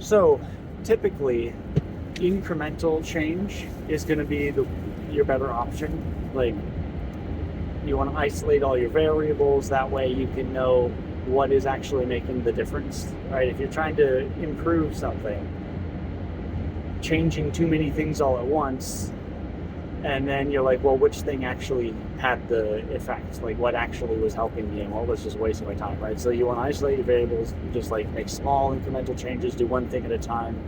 So typically, incremental change is going to be your better option. Like, you want to isolate all your variables. That way you can know what is actually making the difference, right? If you're trying to improve something, changing too many things all at once, and then you're like, well, which thing actually had the effect? Like, what actually was helping me and what was just wasting my time, right? So you want to isolate your variables, just like make small incremental changes, do one thing at a time.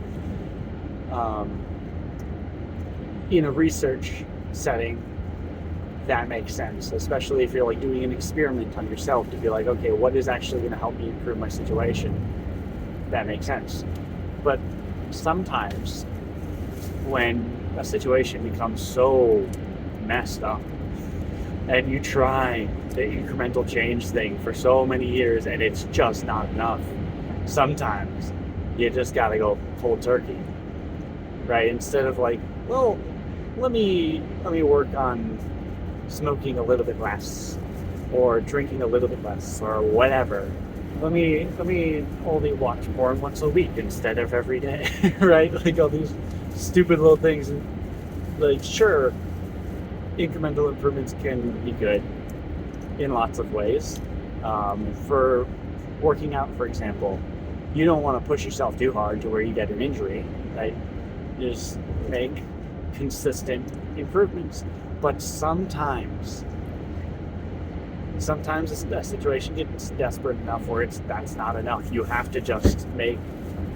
In a research setting, that makes sense, especially if you're like doing an experiment on yourself to be like, okay, what is actually going to help me improve my situation? That makes sense. But sometimes when a situation becomes so messed up and you try the incremental change thing for so many years and it's just not enough, sometimes you just got to go cold turkey, right? Instead of like, well, let me work on smoking a little bit less or drinking a little bit less or whatever. Let me only watch porn once a week instead of every day, right? Like all these stupid little things. And like, sure, incremental improvements can be good in lots of ways. For working out, for example, you don't want to push yourself too hard to where you get an injury, right? Just make consistent improvements. But sometimes a situation gets desperate enough where that's not enough. You have to just make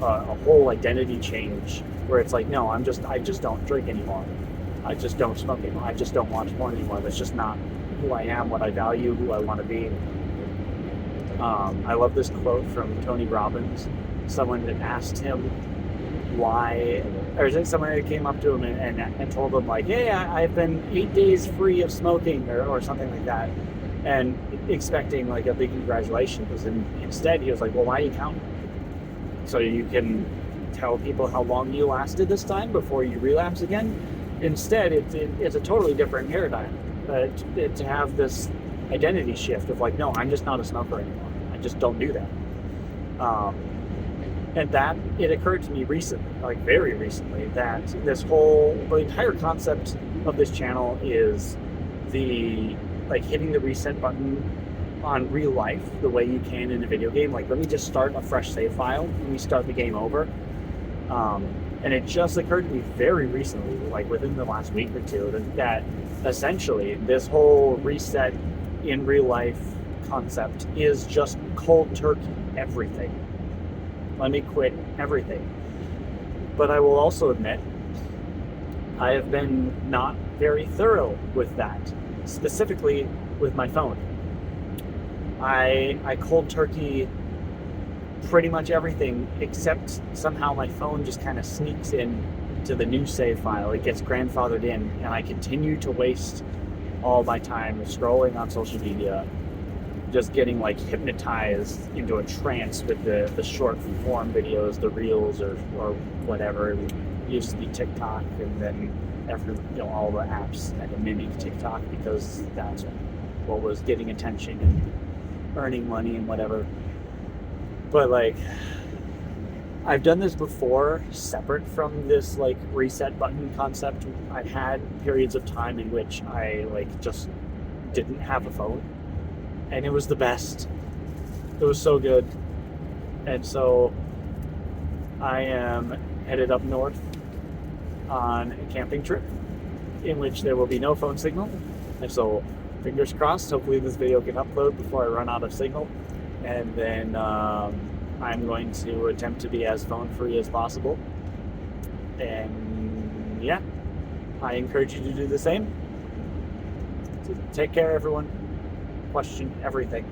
a whole identity change where it's like, no, I just don't drink anymore. I just don't smoke anymore. I just don't watch porn anymore. That's just not who I am, what I value, who I want to be. I love this quote from Tony Robbins. Someone that asked him why, or is it someone that came up to him and told him like, hey, I've been 8 days free of smoking or something like that, and expecting like a big congratulations, and instead he was like, well, why are you counting? So you can tell people how long you lasted this time before you relapse again. Instead, it's a totally different paradigm. To have this identity shift of like, no, I'm just not a smoker anymore. I just don't do that. And that, it occurred to me recently, like very recently, that the entire concept of this channel is hitting the reset button on real life the way you can in a video game. Like, let me just start a fresh save file and we start the game over. And it just occurred to me very recently, like within the last week or two, that essentially this whole reset in real life concept is just cold turkey everything. Let me quit everything. But I will also admit, I have been not very thorough with that, specifically with my phone. I cold turkey pretty much everything, except somehow my phone just kind of sneaks in to the new save file. It gets grandfathered in, and I continue to waste all my time scrolling on social media, just getting like hypnotized into a trance with the short form videos, the reels or whatever. It used to be TikTok, and then all the apps had to mimic TikTok because that's what was getting attention and earning money and whatever. But like, I've done this before separate from this like reset button concept. I had periods of time in which I like just didn't have a phone, and it was the best. It was so good. And so I am headed up north on a camping trip in which there will be no phone signal. And so fingers crossed, hopefully this video can upload before I run out of signal. And then I'm going to attempt to be as phone free as possible. And yeah, I encourage you to do the same. So take care, everyone. Question everything.